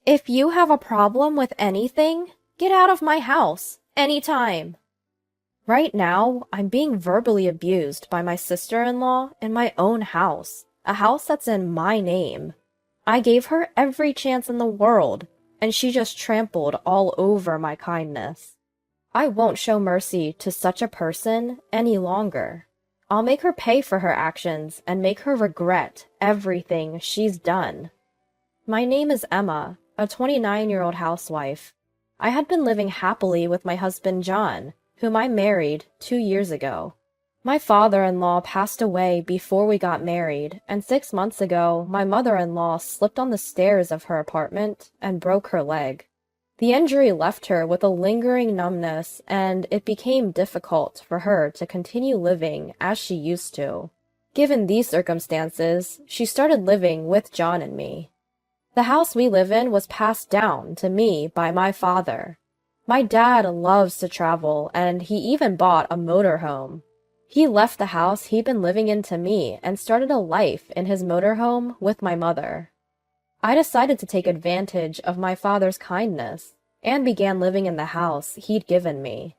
If you have a problem with anything, get out of my house, anytime. Right now, I'm being verbally abused by my sister-in-law in my own house, a house that's in my name. I gave her every chance in the world, and she just trampled all over my kindness. I won't show mercy to such a person any longer. I'll make her pay for her actions and make her regret everything she's done. My name is Emma, a 29-year-old housewife. I had been living happily with my husband John, whom I married 2 years ago. My father-in-law passed away before we got married, and 6 months ago, my mother-in-law slipped on the stairs of her apartment and broke her leg. The injury left her with a lingering numbness, and it became difficult for her to continue living as she used to. Given these circumstances, she started living with John and me. The house we live in was passed down to me by my father. My dad loves to travel, and he even bought a motorhome. He left the house he'd been living in to me and started a life in his motorhome with my mother. I decided to take advantage of my father's kindness and began living in the house he'd given me.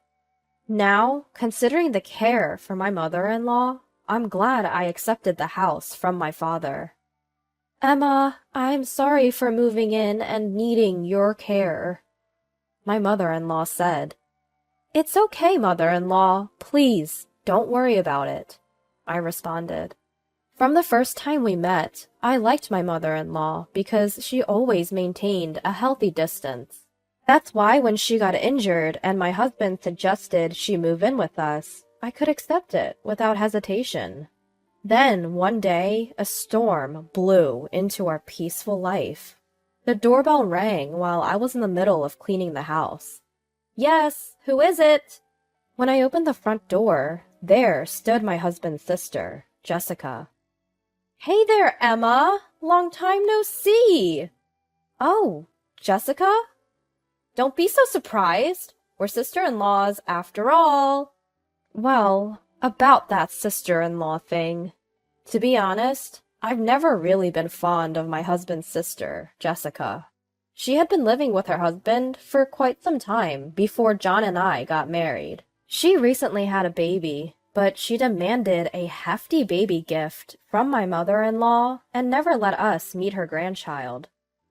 Now, considering the care for my mother-in-law, I'm glad I accepted the house from my father. Emma, I'm sorry for moving in and needing your care, my mother-in-law said. It's okay, mother-in-law. Please, don't worry about it, I responded. From the first time we met, I liked my mother-in-law because she always maintained a healthy distance. That's why when she got injured and my husband suggested she move in with us, I could accept it without hesitation. Then, one day, a storm blew into our peaceful life. The doorbell rang while I was in the middle of cleaning the house. Yes, who is it? When I opened the front door, there stood my husband's sister, Jessica. Hey there, Emma! Long time no see! Oh, Jessica? Don't be so surprised. We're sister-in-laws after all. Well, about that sister-in-law thing. To be honest, I've never really been fond of my husband's sister, Jessica. She had been living with her husband for quite some time before John and I got married. She recently had a baby, but she demanded a hefty baby gift from my mother-in-law and never let us meet her grandchild.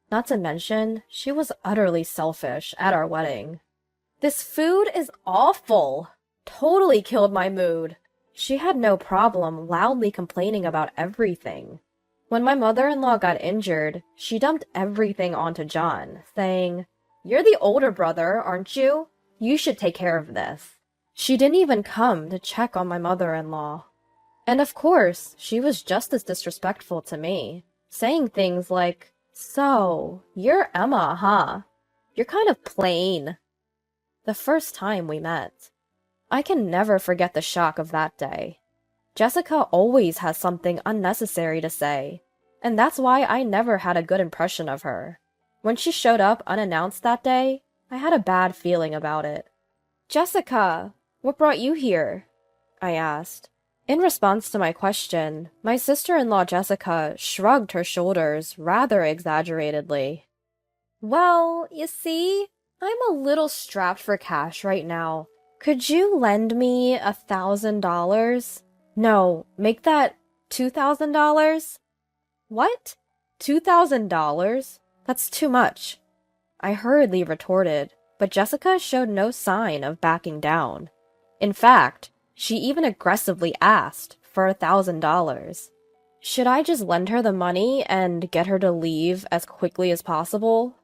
Not to mention, she was utterly selfish at our wedding. This food is awful. Totally killed my mood. She had no problem loudly complaining about everything. When my mother-in-law got injured, she dumped everything onto John, saying, "You're the older brother, aren't you? You should take care of this." She didn't even come to check on my mother-in-law. And of course, she was just as disrespectful to me, saying things like, "So, you're Emma, huh? You're kind of plain." The first time we met. I can never forget the shock of that day. Jessica always has something unnecessary to say, and that's why I never had a good impression of her. When she showed up unannounced that day, I had a bad feeling about it. "Jessica, what brought you here?" I asked. In response to my question, my sister-in-law Jessica shrugged her shoulders rather exaggeratedly. "Well, you see, I'm a little strapped for cash right now. Could you lend me $1,000? No, make that $2,000? What? $2,000? That's too much. I hurriedly retorted, but Jessica showed no sign of backing down. In fact, she even aggressively asked for $1,000. Should I just lend her the money and get her to leave as quickly as possible?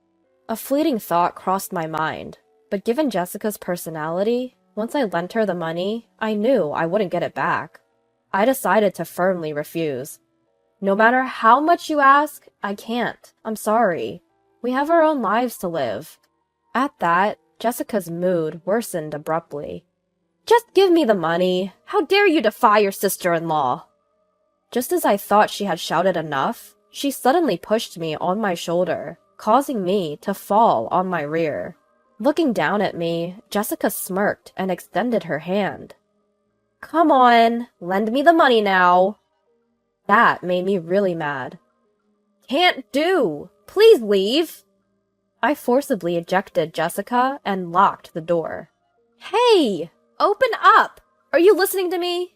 A fleeting thought crossed my mind, but given Jessica's personality, once I lent her the money, I knew I wouldn't get it back. I decided to firmly refuse. "No matter how much you ask, I can't. I'm sorry. We have our own lives to live." At that, Jessica's mood worsened abruptly. "Just give me the money. How dare you defy your sister-in-law?" Just as I thought she had shouted enough, she suddenly pushed me on my shoulder, causing me to fall on my rear. Looking down at me, Jessica smirked and extended her hand. "Come on, lend me the money now." That made me really mad. "Can't do. Please leave." I forcibly ejected Jessica and locked the door. Hey! Open up! Are you listening to me?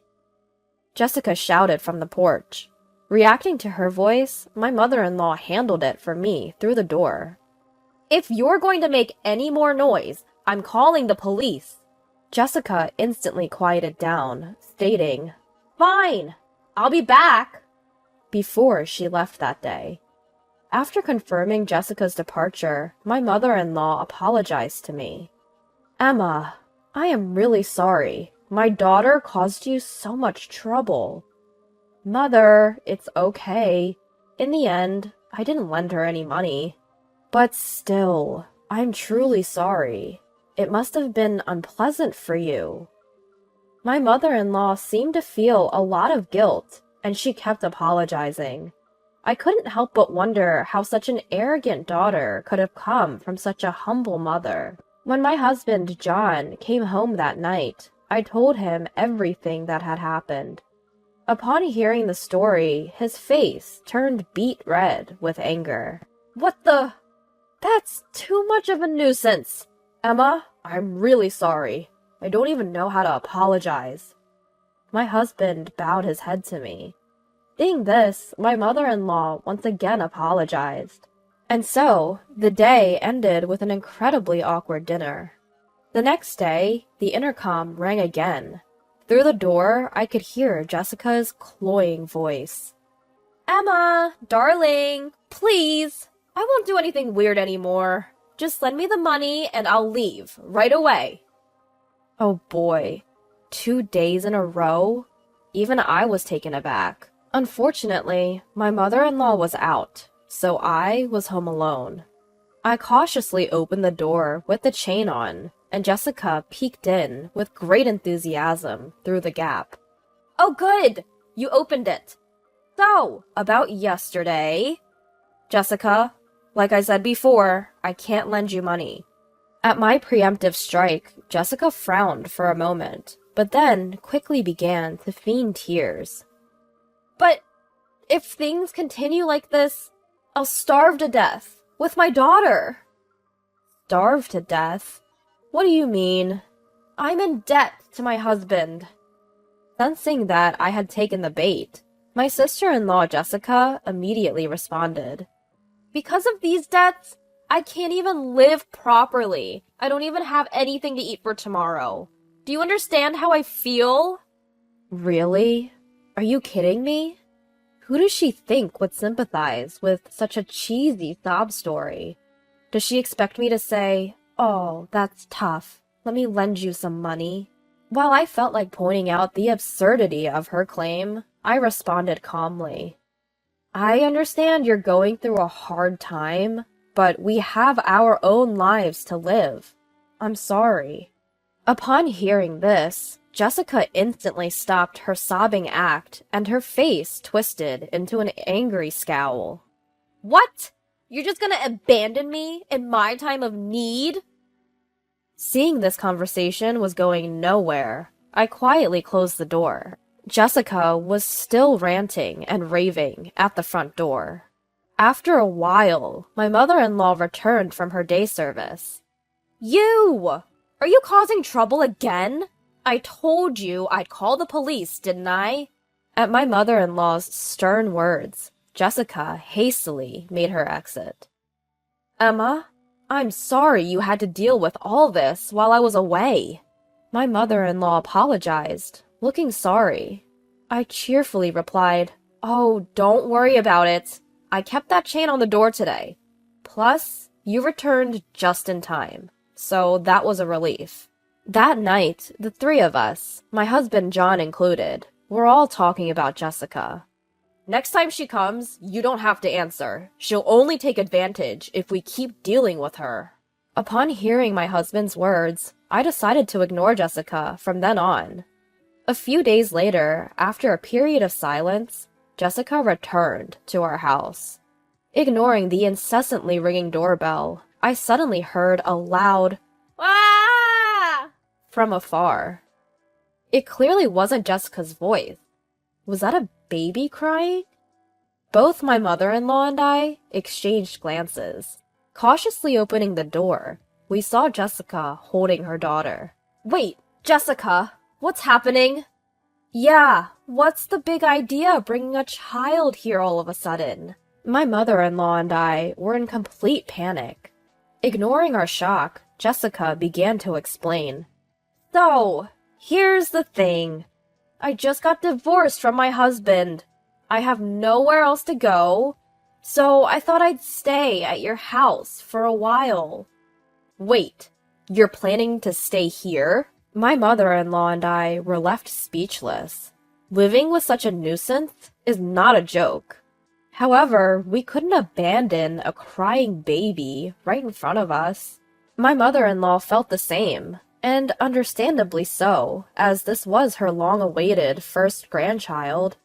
Jessica shouted from the porch. Reacting to her voice, my mother-in-law handled it for me through the door. If you're going to make any more noise, I'm calling the police. Jessica instantly quieted down, stating, Fine, I'll be back, before she left that day. After confirming Jessica's departure, my mother-in-law apologized to me. Emma, I am really sorry. My daughter caused you so much trouble. Mother, it's okay. In the end, I didn't lend her any money. But still, I'm truly sorry. It must have been unpleasant for you. My mother-in-law seemed to feel a lot of guilt, and she kept apologizing. I couldn't help but wonder how such an arrogant daughter could have come from such a humble mother. When my husband, John, came home that night, I told him everything that had happened. Upon hearing the story, his face turned beet red with anger. What the? That's too much of a nuisance. Emma, I'm really sorry. I don't even know how to apologize. My husband bowed his head to me. Seeing this, my mother-in-law once again apologized. And so, the day ended with an incredibly awkward dinner. The next day, the intercom rang again. Through the door, I could hear Jessica's cloying voice. Emma, darling, please. I won't do anything weird anymore. Just lend me the money and I'll leave right away. Oh boy, 2 days in a row? Even I was taken aback. Unfortunately, my mother-in-law was out, so I was home alone. I cautiously opened the door with the chain on, and Jessica peeked in with great enthusiasm through the gap. Oh good! You opened it! So, about yesterday... Jessica, like I said before, I can't lend you money. At my preemptive strike, Jessica frowned for a moment, but then quickly began to feign tears. But if things continue like this, I'll starve to death with my daughter. Starve to death? What do you mean? I'm in debt to my husband. Sensing that I had taken the bait, my sister-in-law Jessica immediately responded. Because of these debts, I can't even live properly. I don't even have anything to eat for tomorrow. Do you understand how I feel? Really? Are you kidding me? Who does she think would sympathize with such a cheesy sob story? Does she expect me to say, oh, that's tough. Let me lend you some money? While I felt like pointing out the absurdity of her claim, I responded calmly. I understand you're going through a hard time, but we have our own lives to live. I'm sorry. Upon hearing this, Jessica instantly stopped her sobbing act, and her face twisted into an angry scowl. What? You're just gonna abandon me in my time of need? Seeing this conversation was going nowhere, I quietly closed the door. Jessica was still ranting and raving at the front door. After a while, my mother-in-law returned from her day service. You! Are you causing trouble again? I told you I'd call the police, didn't I? At my mother-in-law's stern words, Jessica hastily made her exit. Emma, I'm sorry you had to deal with all this while I was away. My mother-in-law apologized, looking sorry. I cheerfully replied, Oh, don't worry about it. I kept that chain on the door today. Plus, you returned just in time, so that was a relief. That night, the three of us, my husband John included, were all talking about Jessica. Next time she comes, you don't have to answer. She'll only take advantage if we keep dealing with her. Upon hearing my husband's words, I decided to ignore Jessica from then on. A few days later, after a period of silence, Jessica returned to our house. Ignoring the incessantly ringing doorbell, I suddenly heard a loud, "Ah!" from afar. It clearly wasn't Jessica's voice. Was that a baby crying? Both my mother-in-law and I exchanged glances. Cautiously opening the door, we saw Jessica holding her daughter. Wait, Jessica, what's happening? Yeah, what's the big idea bringing a child here all of a sudden? My mother-in-law and I were in complete panic. Ignoring our shock, Jessica began to explain. So, here's the thing. I just got divorced from my husband. I have nowhere else to go, so I thought I'd stay at your house for a while. Wait, you're planning to stay here? My mother-in-law and I were left speechless. Living with such a nuisance is not a joke. However, we couldn't abandon a crying baby right in front of us. My mother-in-law felt the same, and understandably so, as this was her long-awaited first grandchild.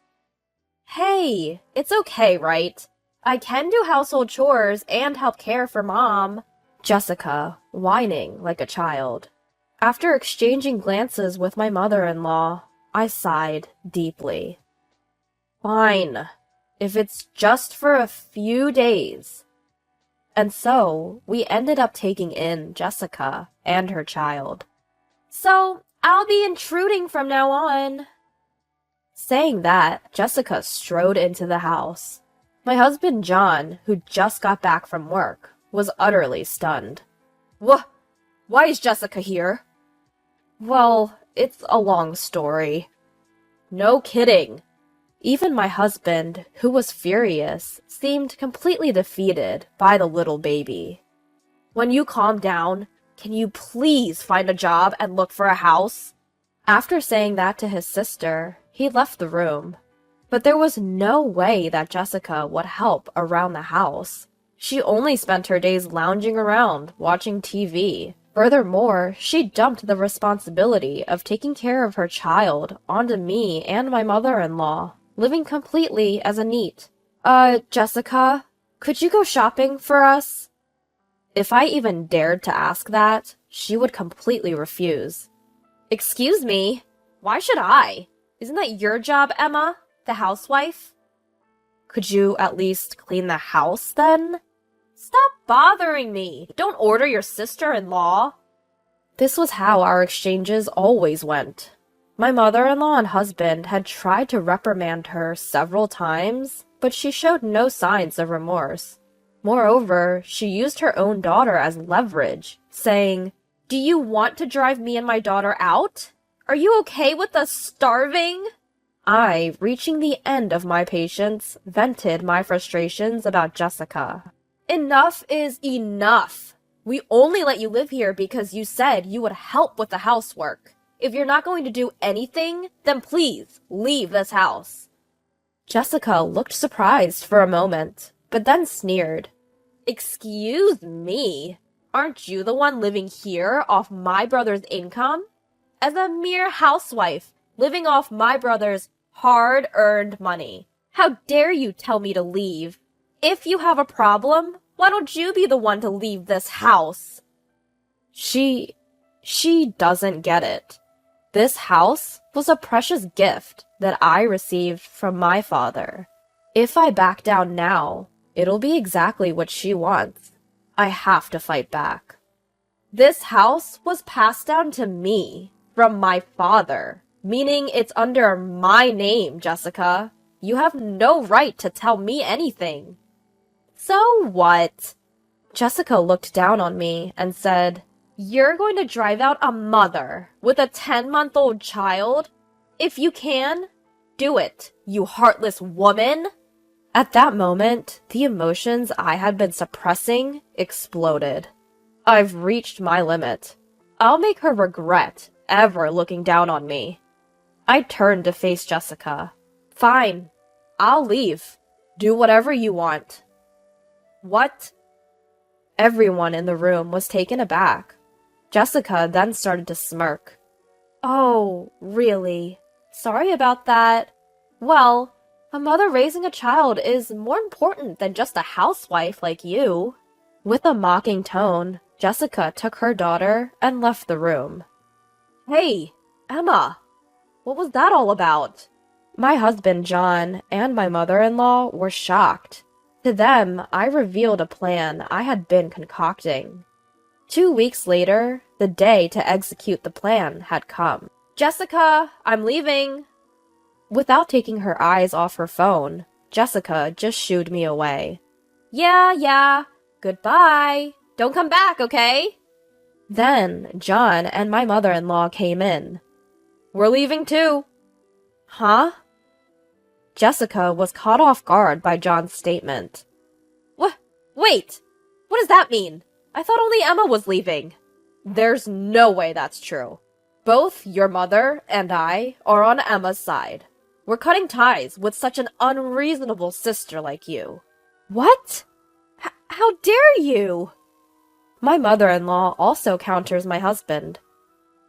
Hey, it's okay, right? I can do household chores and help care for Mom. Jessica, whining like a child. After exchanging glances with my mother-in-law, I sighed deeply. Fine, if it's just for a few days. And so, we ended up taking in Jessica and her child. So, I'll be intruding from now on. Saying that, Jessica strode into the house. My husband John, who just got back from work, was utterly stunned. Why is Jessica here? Well, it's a long story. No kidding. Even my husband, who was furious, seemed completely defeated by the little baby. When you calm down, can you please find a job and look for a house? After saying that to his sister, he left the room. But there was no way that Jessica would help around the house. She only spent her days lounging around, watching TV. Furthermore, she dumped the responsibility of taking care of her child onto me and my mother-in-law, living completely as a NEET. Jessica, could you go shopping for us? If I even dared to ask that, she would completely refuse. Excuse me? Why should I? Isn't that your job, Emma, the housewife? Could you at least clean the house, then? Stop bothering me! Don't order your sister-in-law! This was how our exchanges always went. My mother-in-law and husband had tried to reprimand her several times, but she showed no signs of remorse. Moreover, she used her own daughter as leverage, saying, "Do you want to drive me and my daughter out? Are you okay with us starving?" I, reaching the end of my patience, vented my frustrations about Jessica. Enough is enough. We only let you live here because you said you would help with the housework. If you're not going to do anything, then please leave this house. Jessica looked surprised for a moment, but then sneered. Excuse me? Aren't you the one living here off my brother's income? As a mere housewife, living off my brother's hard-earned money. How dare you tell me to leave? If you have a problem, why don't you be the one to leave this house? She doesn't get it. This house was a precious gift that I received from my father. If I back down now, it'll be exactly what she wants. I have to fight back. This house was passed down to me from my father, meaning it's under my name, Jessica. You have no right to tell me anything. So what? Jessica looked down on me and said, You're going to drive out a mother with a 10-month-old child? If you can, do it, you heartless woman! At that moment, the emotions I had been suppressing exploded. I've reached my limit. I'll make her regret ever looking down on me. I turned to face Jessica. Fine, I'll leave. Do whatever you want. What? Everyone in the room was taken aback. Jessica then started to smirk. Oh, really? Sorry about that. Well, a mother raising a child is more important than just a housewife like you. With a mocking tone, Jessica took her daughter and left the room. Hey, Emma, what was that all about? My husband, John, and my mother-in-law were shocked. To them, I revealed a plan I had been concocting. 2 weeks later, the day to execute the plan had come. "Jessica, I'm leaving." Without taking her eyes off her phone, Jessica just shooed me away. Yeah, goodbye. Don't come back, okay?" Then John and my mother-in-law came in. "We're leaving too." "Huh?" Jessica was caught off guard by John's statement. Wait, what does that mean? I thought only Emma was leaving." "There's no way that's true. Both your mother and I are on Emma's side. We're cutting ties with such an unreasonable sister like you." "What? How dare you?" My mother-in-law also counters my husband.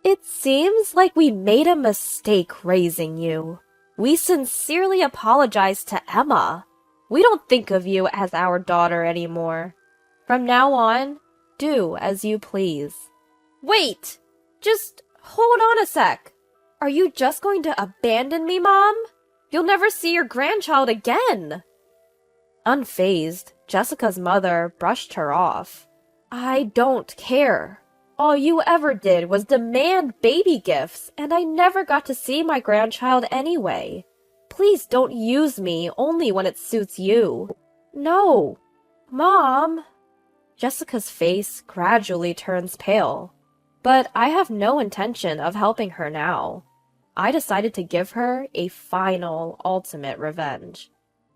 "It seems like we made a mistake raising you. We sincerely apologize to Emma. We don't think of you as our daughter anymore. From now on, do as you please." "Wait! Just hold on a sec. Are you just going to abandon me, Mom? You'll never see your grandchild again." Unfazed, Jessica's mother brushed her off. "I don't care. All you ever did was demand baby gifts, and I never got to see my grandchild anyway. Please don't use me only when it suits you." "No, Mom." Jessica's face gradually turns pale, but I have no intention of helping her now. I decided to give her a final, ultimate revenge.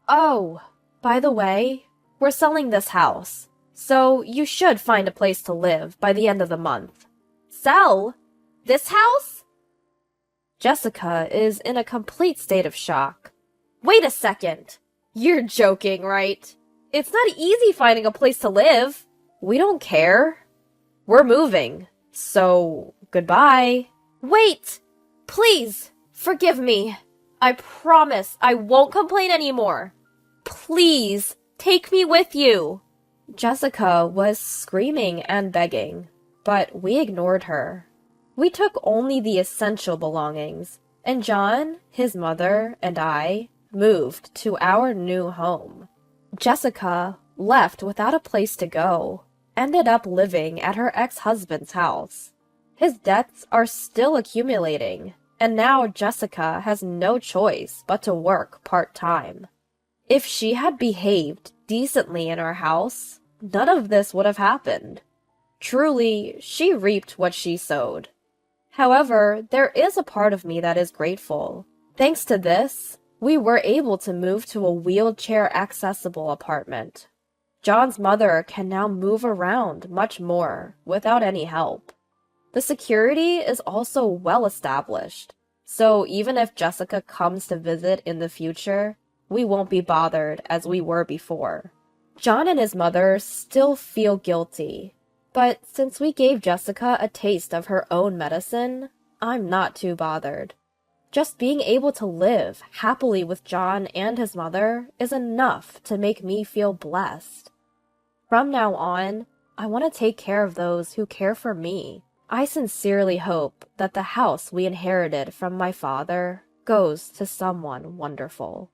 "Oh, by the way, we're selling this house, so you should find a place to live by the end of the month." "Sell? This house?" Jessica is in a complete state of shock. "Wait a second. You're joking, right? It's not easy finding a place to live." "We don't care. We're moving, so goodbye." "Wait! Please, forgive me. I promise I won't complain anymore. Please, take me with you." Jessica was screaming and begging, but we ignored her. We took only the essential belongings, and John, his mother, and I moved to our new home. Jessica, left without a place to go, ended up living at her ex-husband's house. His debts are still accumulating, and now Jessica has no choice but to work part-time. If she had behaved decently in our house, none of this would have happened. Truly, she reaped what she sowed. However, there is a part of me that is grateful. Thanks to this, we were able to move to a wheelchair-accessible apartment. John's mother can now move around much more without any help. The security is also well established, so even if Jessica comes to visit in the future, we won't be bothered as we were before. John and his mother still feel guilty, but since we gave Jessica a taste of her own medicine, I'm not too bothered. Just being able to live happily with John and his mother is enough to make me feel blessed. From now on, I want to take care of those who care for me. I sincerely hope that the house we inherited from my father goes to someone wonderful.